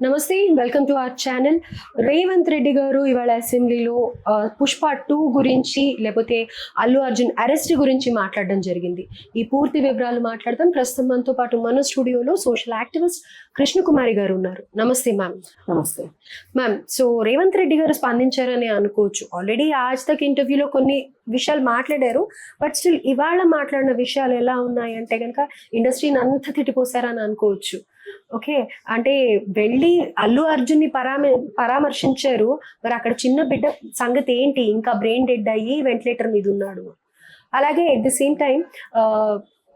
నమస్తే, welcome to our channel. Revanth Reddy గారు ఇవాళ అసెంబ్లీలో పుష్ప 2 గురించి లేకపోతే అల్లు అర్జున్ అరెస్ట్ గురించి మాట్లాడడం జరిగింది. ఈ పూర్తి వివరాలు మాట్లాడదాం. ప్రస్తుతం మనతో పాటు మన స్టూడియోలో సోషల్ యాక్టివిస్ట్ కృష్ణకుమారి గారు ఉన్నారు. నమస్తే మ్యామ్. నమస్తే మ్యామ్, సో రేవంత్ రెడ్డి గారు స్పందించారని అనుకోవచ్చు. ఆల్రెడీ ఆజ్ తక్ ఇంటర్వ్యూలో కొన్ని విషయాలు మాట్లాడారు. బట్ స్టిల్ ఇవాళ మాట్లాడిన విషయాలు ఎలా ఉన్నాయంటే కనుక ఇండస్ట్రీని అంతా తిట్టిపోసారని అనుకోవచ్చు. ఓకే, అంటే వెళ్ళి అల్లు అర్జున్ ని పరామర్శించారు. మరి అక్కడ చిన్న బిడ్డ సంగతి ఏంటి? ఇంకా బ్రెయిన్ డెడ్ అయ్యి వెంటిలేటర్ మీద ఉన్నాడు. అలాగే at the same time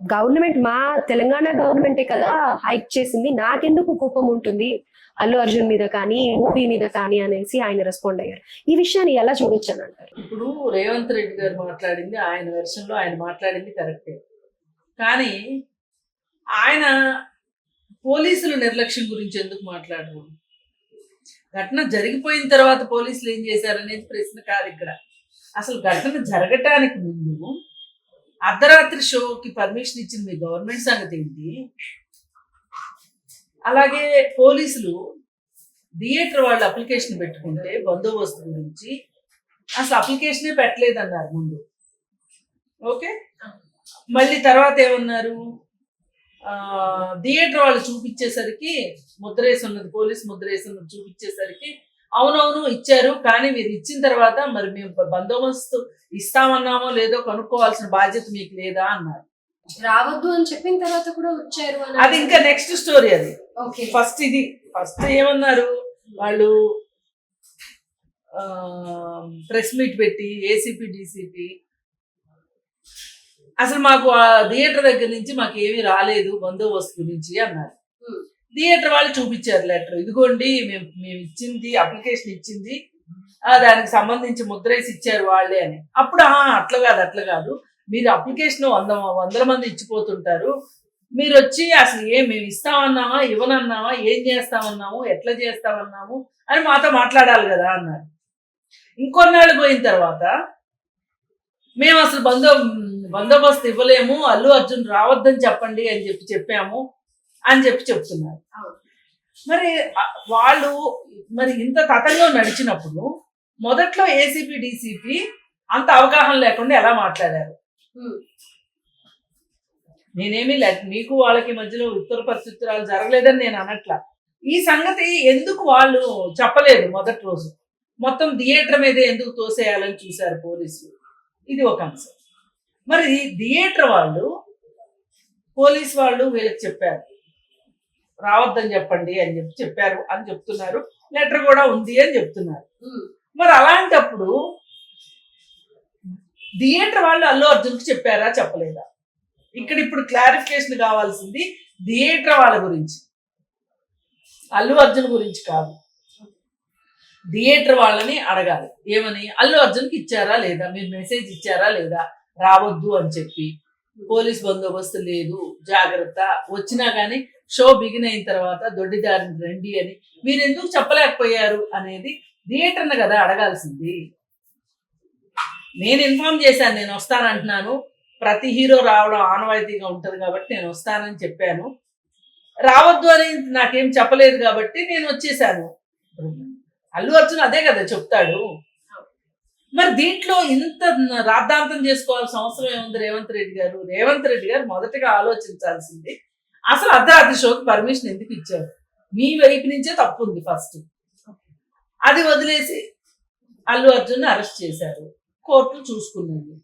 government, మా తెలంగాణ గవర్నమెంటే కదా హైక్ చేసింది, నాకెందుకు కోపం ఉంటుంది అల్లు అర్జున్ మీద కానీ మూవీ మీద కానీ అనేసి ఆయన రెస్పాండ్ అయ్యారు. ఈ విషయాన్ని ఎలా చూడొచ్చు అని అంటారు? ఇప్పుడు రేవంత్ రెడ్డి గారు మాట్లాడింది ఆయన వెర్షన్లో ఆయన మాట్లాడింది కరెక్టే. కానీ ఆయన పోలీసుల నిర్లక్ష్యం గురించి ఎందుకు మాట్లాడరు? ఘటన జరిగిపోయిన తర్వాత పోలీసులు ఏం చేశారనేది ప్రశ్న కాదు ఇక్కడ. అసలు ఘటన జరగటానికి ముందు అర్ధరాత్రి షోకి పర్మిషన్ ఇచ్చింది మీ గవర్నమెంట్ సంగతి ఏంటి? అలాగే పోలీసులు థియేటర్ వాళ్ళు అప్లికేషన్ పెట్టుకుంటే బందోబస్తు గురించి అసలు అప్లికేషనే పెట్టలేదన్నారు ముందు. ఓకే, మళ్ళీ తర్వాత ఏమన్నారు? థియేటర్ వాళ్ళు చూపించేసరికి ముద్రేసి ఉన్నది, పోలీస్ ముద్రేసి ఉన్నది చూపించేసరికి అవునవును ఇచ్చారు, కానీ మీరు ఇచ్చిన తర్వాత మరి మేము బందోబస్తు ఇస్తామన్నామో లేదో కనుక్కోవాల్సిన బాధ్యత మీకు లేదా అన్నారు. రావద్దు అని చెప్పిన తర్వాత కూడా వచ్చారు. అది ఇంకా నెక్స్ట్ స్టోరీ. అది ఫస్ట్ ఏమన్నారు వాళ్ళు? ప్రెస్ మీట్ పెట్టి ఏసీపీ డీసీపీ అసలు మాకు ఆ థియేటర్ దగ్గర నుంచి మాకు ఏమీ రాలేదు బందోబస్తు గురించి అన్నారు. థియేటర్ వాళ్ళు చూపించారు లెటర్, ఇదిగోండి మేము ఇచ్చింది, అప్లికేషన్ ఇచ్చింది, దానికి సంబంధించి ముద్రేసి ఇచ్చారు వాళ్ళే అని. అప్పుడు అట్లా కాదు, మీరు అప్లికేషన్ వందల మంది ఇచ్చిపోతుంటారు, మీరు వచ్చి అసలు మేము ఇస్తామన్నామా ఇవ్వనన్నామా, ఏం చేస్తామన్నాము, ఎట్లా చేస్తామన్నాము అని మాతో మాట్లాడాలి కదా అన్నారు. ఇంకొన్నాళ్ళు పోయిన తర్వాత మేము అసలు బందోబస్తు ఇవ్వలేము, అల్లు అర్జున్ రావద్దని చెప్పండి అని చెప్పాము అని చెప్తున్నారు. మరి వాళ్ళు మరి ఇంత తతంగా నడిచినప్పుడు మొదట్లో ఏసీపీ డీసీపీ అంత అవగాహన లేకుండా ఎలా మాట్లాడారు? నేనేమి మీకు వాళ్ళకి మధ్యలో ఉత్తర ప్రత్యుత్తరాలు జరగలేదని నేను అనట్లా. ఈ సంగతి ఎందుకు వాళ్ళు చెప్పలేదు? మొదటి రోజు మొత్తం థియేటర్ మీదే ఎందుకు తోసేయాలని చూశారు పోలీసులు? ఇది ఒక అంశం. మరి థియేటర్ వాళ్ళు, పోలీస్ వాళ్ళు వీళ్ళకి చెప్పారు రావద్దని చెప్పండి అని చెప్పారు అని చెప్తున్నారు. లెటర్ కూడా ఉంది అని చెప్తున్నారు. మరి అలాంటప్పుడు థియేటర్ వాళ్ళు అల్లు అర్జున్కి చెప్పారా చెప్పలేదా? ఇప్పుడు క్లారిఫికేషన్ కావాల్సింది థియేటర్ వాళ్ళ గురించి, అల్లు అర్జున్ గురించి కాదు. థియేటర్ వాళ్ళని అడగాలి ఏమని, అల్లు అర్జున్కి ఇచ్చారా లేదా, మీరు మెసేజ్ ఇచ్చారా లేదా రావద్దు అని చెప్పి. పోలీస్ బందోబస్తు లేదు, జాగ్రత్త, వచ్చినా కానీ షో బిగిన్ అయిన తర్వాత దొడ్డిదారిని రండి అని మీరు ఎందుకు చెప్పలేకపోయారు అనేది థియేటర్ని కదా అడగాల్సింది. నేను ఇన్ఫార్మ్ చేశాను, నేను వస్తానంటున్నాను, ప్రతి హీరో రావడం ఆనవాయితీగా ఉంటుంది కాబట్టి నేను వస్తానని చెప్పాను, రావద్దు అని నాకేం చెప్పలేదు కాబట్టి నేను వచ్చేసాను. అల్లు అర్జున్ అదే కదా చెప్తాడు. మరి దీంట్లో ఇంత రాద్ధాంతం చేసుకోవాల్సిన అవసరం ఏముంది రేవంత్ రెడ్డి గారు మొదటగా ఆలోచించాల్సింది అసలు అర్ధరాత్రి షోకి పర్మిషన్ ఎందుకు ఇచ్చారు? మీ వైపు నుంచే తప్పు ఉంది ఫస్ట్. అది వదిలేసి అల్లు అర్జున్ అరెస్ట్ చేశారు, కోర్టులు చూసుకున్నాయి,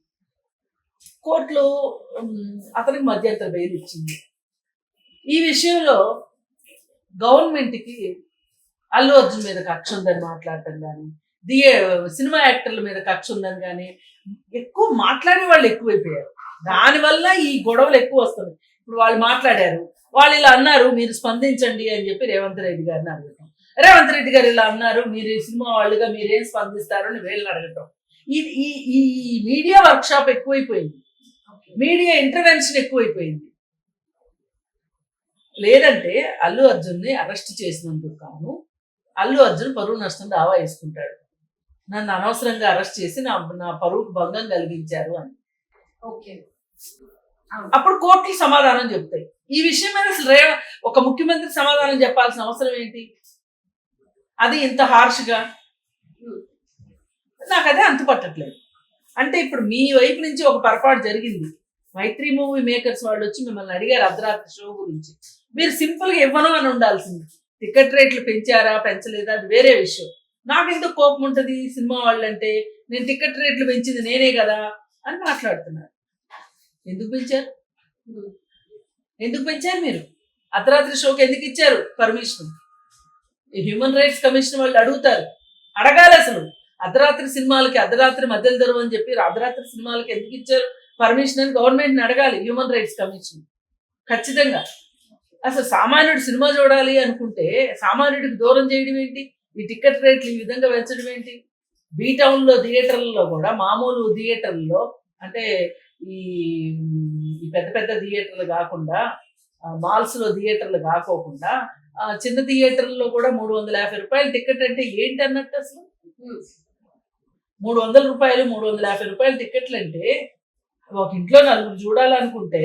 కోర్టులో అతనికి మధ్యంతర బెయిల్ ఇచ్చింది. ఈ విషయంలో గవర్నమెంట్కి అల్లు అర్జున్ మీద కక్ష ఉందని మాట్లాడటం కానీ, సినిమా యాక్టర్ల మీద కక్ష ఉందని కానీ ఎక్కువ మాట్లాడే వాళ్ళు ఎక్కువైపోయారు. దానివల్ల ఈ గొడవలు ఎక్కువ వస్తున్నాయి. ఇప్పుడు వాళ్ళు మాట్లాడారు, వాళ్ళు ఇలా అన్నారు, మీరు స్పందించండి అని చెప్పి రేవంత్ రెడ్డి గారిని అడగటం, రేవంత్ రెడ్డి గారు ఇలా అన్నారు, మీరు సినిమా వాళ్ళుగా మీరేం స్పందిస్తారు అని వీళ్ళని అడగటం. ఈ మీడియా వర్క్ షాప్ ఎక్కువైపోయింది, మీడియా ఇంటర్వెన్షన్ ఎక్కువైపోయింది. లేదంటే అల్లు అర్జున్ని అరెస్ట్ చేసినందుకు కాను అల్లు అర్జున్ పరువు నష్టం దావా వేసుకుంటాడు, నన్ను అనవసరంగా అరెస్ట్ చేసి నా పరువుకు భంగం కలిగించారు అని. అప్పుడు కోర్టులు సమాధానం చెప్తాయి. ఈ విషయం మీద అసలు ఒక ముఖ్యమంత్రి సమాధానం చెప్పాల్సిన అవసరం ఏంటి? అది ఇంత హార్ష్గా నాకు అదే అంతుపట్టట్లేదు. అంటే ఇప్పుడు మీ వైపు నుంచి ఒక పొరపాటు జరిగింది. మైత్రి మూవీ మేకర్స్ వాళ్ళు వచ్చి మిమ్మల్ని అడిగారు అర్ధరాత్రి షో గురించి. మీరు సింపుల్ గా ఇవ్వను అని ఉండాల్సింది. టికెట్ రేట్లు పెంచారా పెంచలేదా అది వేరే విషయం. నాకు ఎందుకు కోపం ఉంటుంది సినిమా వాళ్ళంటే, నేను టికెట్ రేట్లు పెంచింది నేనే కదా అని మాట్లాడుతున్నారు. ఎందుకు పెంచారు? ఎందుకు పెంచారు మీరు? అర్ధరాత్రి షోకి ఎందుకు ఇచ్చారు పర్మిషన్? హ్యూమన్ రైట్స్ కమిషన్ వాళ్ళు అడుగుతారు, అడగాలి అసలు. అర్ధరాత్రి సినిమాలకి అర్ధరాత్రి మధ్యలో ధరం అని చెప్పి అర్ధరాత్రి సినిమాలకి ఎందుకు ఇచ్చారు పర్మిషన్ అని గవర్నమెంట్ని అడగాలి హ్యూమన్ రైట్స్ కమిషన్ ఖచ్చితంగా. అసలు సామాన్యుడు సినిమా చూడాలి అనుకుంటే సామాన్యుడికి దూరం చేయడం ఏంటి? ఈ టికెట్ రేట్లు ఈ విధంగా పెంచడం ఏంటి? బీ టౌన్లో థియేటర్లలో కూడా మామూలు థియేటర్లలో అంటే ఈ పెద్ద పెద్ద థియేటర్లు కాకుండా మాల్స్లో థియేటర్లు కాకోకుండా చిన్న థియేటర్లలో కూడా 350 రూపాయలు టికెట్ అంటే ఏంటి అన్నట్టు. అసలు 300 రూపాయలు 350 రూపాయలు టికెట్లు అంటే ఒక ఇంట్లో నలుగురు చూడాలనుకుంటే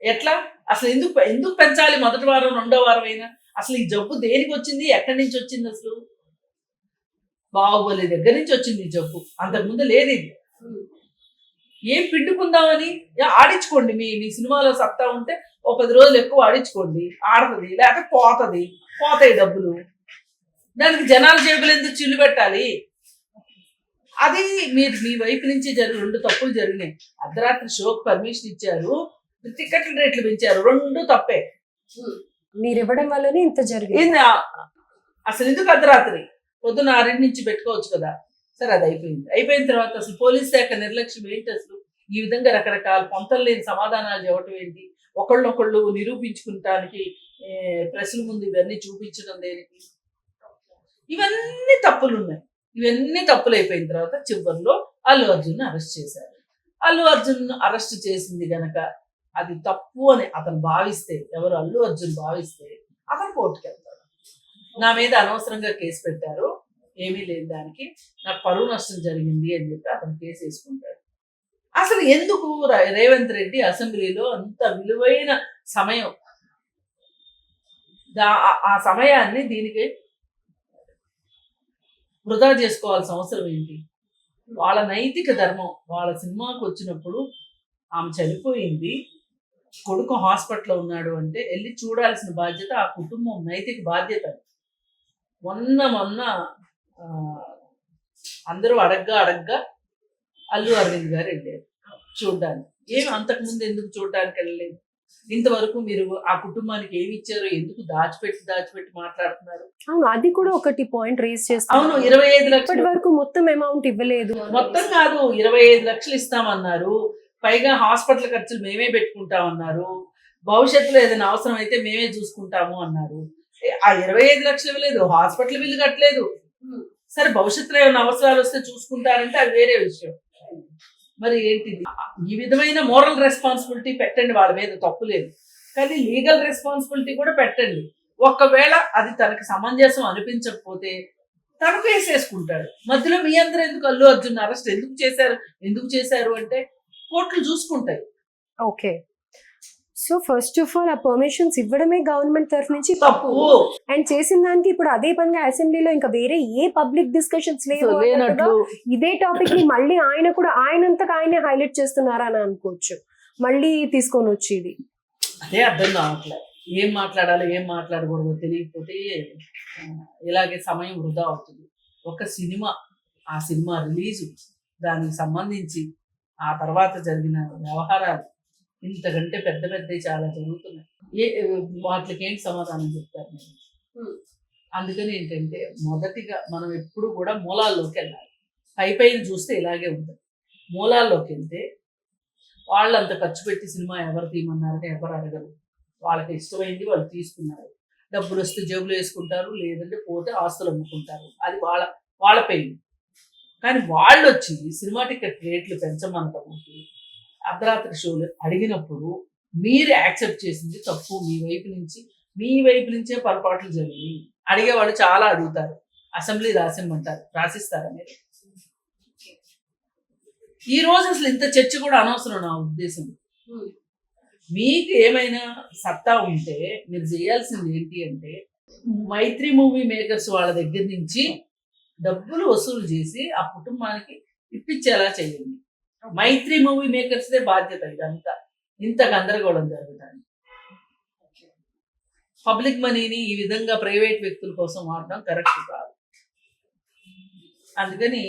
ఎట్లా? అసలు ఎందుకు పెంచాలి? మొదటి వారం రెండో వారం అయినా అసలు ఈ జబ్బు దేనికి వచ్చింది? ఎక్కడి నుంచి వచ్చింది? అసలు బాహుబలి దగ్గర నుంచి వచ్చింది ఈ జబ్బు, అంతకుముందు లేదు ఇది. ఏం పిండుకుందామని ఆడించుకోండి. మీ సినిమాలో సత్తా ఉంటే ఒక 10 రోజులు ఎక్కువ ఆడించుకోండి, ఆడుతుంది. లేకపోతే పోతాయి డబ్బులు. దానికి జనాల జేబులు ఎందుకు చిల్లు పెట్టాలి? అది మీరు మీ వైపు నుంచి 2 తప్పులు జరిగినాయి. అర్ధరాత్రి షోకి పర్మిషన్ ఇచ్చారు, టికెట్ల రేట్లు పెంచారు, 2 తప్పే. మీరు ఇవ్వడం వల్లనే ఇంత జరిగింది. అసలు ఎందుకు అర్ధరాత్రి? పొద్దున్న 6 నుంచి పెట్టుకోవచ్చు కదా. సరే అది అయిపోయిన తర్వాత అసలు పోలీస్ శాఖ నిర్లక్ష్యం ఏంటి? అసలు ఈ విధంగా రకరకాల పొంతలు లేని సమాధానాలు చెప్పడం ఏంటి? ఒకళ్ళనొకళ్ళు నిరూపించుకుంటానికి ప్రెస్ల ముందు ఇవన్నీ చూపించడం దేనికి? ఇవన్నీ తప్పులు ఉన్నాయి. ఇవన్నీ తప్పులు అయిపోయిన తర్వాత చివరిలో అల్లు అర్జున్ అరెస్ట్ చేశారు. అల్లు అర్జున్ అరెస్ట్ చేసింది గనక అది తప్పు అని అతను భావిస్తే, ఎవరు అల్లు అర్జున్ భావిస్తే అతను కోర్టుకు వెళ్తాడు. నా మీద అనవసరంగా కేసు పెట్టారు, ఏమీ లేని దానికి నాకు పరువు నష్టం జరిగింది అని చెప్పి అతను కేసు వేసుకుంటాడు. అసలు ఎందుకు రేవంత్ రెడ్డి అసెంబ్లీలో అంత విలువైన సమయం, ఆ సమయాన్ని దీనికి వృధా చేసుకోవాల్సిన అవసరం ఏంటి? వాళ్ళ నైతిక ధర్మం, వాళ్ళ సినిమాకు వచ్చినప్పుడు ఆమె చనిపోయింది, కొడుకు హాస్పిటల్లో ఉన్నాడు అంటే వెళ్ళి చూడాల్సిన బాధ్యత ఆ కుటుంబం నైతిక బాధ్యత. మొన్న అందరూ అడగ్గా అల్లు అరవింద్ గారు వెళ్ళారు చూడ్డానికి. ఏమి అంతకుముందు ఎందుకు చూడడానికి వెళ్ళలేదు? ఇంతవరకు మీరు ఆ కుటుంబానికి ఏమి ఇచ్చారో ఎందుకు దాచిపెట్టి మాట్లాడుతున్నారు? అవును, అది కూడా ఒకటి పాయింట్ రేస్ చేస్తారు. అవును, 25 లక్షల వరకు మొత్తం అమౌంట్ ఇవ్వలేదు. మొత్తం కాదు, 25 లక్షలు ఇస్తామన్నారు. పైగా హాస్పిటల్ ఖర్చులు మేమే పెట్టుకుంటామన్నారు. భవిష్యత్తులో ఏదైనా అవసరం అయితే మేమే చూసుకుంటాము అన్నారు. ఆ 25 లక్షలు ఇవ్వలేదు, హాస్పిటల్ బిల్లు కట్టలేదు. సరే భవిష్యత్తులో ఏమైనా అవసరాలు వస్తే చూసుకుంటారంటే అది వేరే విషయం. మరి ఏంటిది? ఈ విధమైన మోరల్ రెస్పాన్సిబిలిటీ పెట్టండి, వాళ్ళ మీద తప్పు లేదు, కానీ లీగల్ రెస్పాన్సిబిలిటీ కూడా పెట్టండి. ఒకవేళ అది తనకి సమంజసం అనిపించకపోతే తను వేసేసుకుంటాడు. మధ్యలో మీ అందరూ ఎందుకు అల్లు అర్జున్ అరెస్ట్ ఎందుకు చేశారు అంటే కోర్టులు చూసుకుంటాయి. Okay, so first of all ఆ పర్మిషన్స్ ఇవ్వడమే గవర్నమెంట్ తరఫు నుంచి తప్పు. అండ్ చేసిన దానికి ఇప్పుడు అదే పనిగా అసెంబ్లీలో ఇంకా వేరే ఏ పబ్లిక్ డిస్కషన్స్ లేనట్లు ఇదే టాపిక్ ని మళ్ళీ ఆయనంతకు ఆయనే హైలైట్ చేస్తున్నారా అని అనుకోవచ్చు. మళ్ళీ తీసుకొని వచ్చి ఇది అదే అర్థం కావట్లేదు. ఏం మాట్లాడాలో ఏం మాట్లాడకూడదో తెలియకపోతే ఇలాగే సమయం వృధా అవుతుంది. ఒక సినిమా, ఆ సినిమా రిలీజు, దానికి సంబంధించి ఆ తర్వాత జరిగిన వ్యవహారాలు ఇంతకంటే పెద్ద చాలా జరుగుతున్నాయి. వాటికి ఏంటి సమాధానం చెప్తారు మీరు? అందుకని ఏంటంటే మొదటిగా మనం ఎప్పుడు కూడా మూలాల్లోకి వెళ్ళాలి. పైన చూస్తే ఇలాగే ఉంటుంది. మూలాల్లోకి వెళ్తే వాళ్ళు అంత ఖర్చు పెట్టి సినిమా ఎవరు తీయమన్నారని ఎవరు అడగరు. వాళ్ళకి ఇష్టమైంది వాళ్ళు తీసుకున్నారు. డబ్బులు వస్తే జేబులు వేసుకుంటారు, లేదంటే పోతే ఆస్తులు అమ్ముకుంటారు. అది వాళ్ళ పెయిన్. కానీ వాళ్ళు వచ్చి సినిమా టికెట్ రేట్లు పెంచమంటానికి అర్ధరాత్రి షోలు అడిగినప్పుడు మీరు యాక్సెప్ట్ చేసింది తప్పు. మీ వైపు నుంచే పొరపాట్లు జరిగి అడిగేవాళ్ళు చాలా అడుగుతారు. అసెంబ్లీ రాసిస్తారా మీరు? ఈ రోజు అసలు ఇంత చర్చ కూడా అనవసరం నా ఉద్దేశం. మీకు ఏమైనా సత్తా ఉంటే మీరు చేయాల్సింది ఏంటి అంటే మైత్రి మూవీ మేకర్స్ వాళ్ళ దగ్గర నుంచి డబ్బులు వసూలు చేసి ఆ కుటుంబానికి ఇప్పించేలా చేయండి. మైత్రి మూవీ మేకర్స్ దే బాధ్యత ఇదంతా, ఇంత గందరగోళం జరుగుతుంది. పబ్లిక్ మనీని ఈ విధంగా ప్రైవేట్ వ్యక్తుల కోసం వాడడం కరెక్ట్ కాదు. అందుకని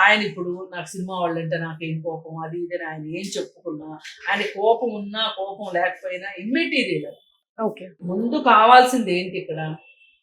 ఆయన ఇప్పుడు నాకు సినిమా వాళ్ళంటే నాకేం కోపం అది ఇది అని ఆయన ఏం చెప్పుకున్నా, ఆయన కోపం ఉన్నా కోపం లేకపోయినా ఇమ్మెటీరియల్. ఓకే. ముందు కావాల్సింది ఏంటి ఇక్కడ,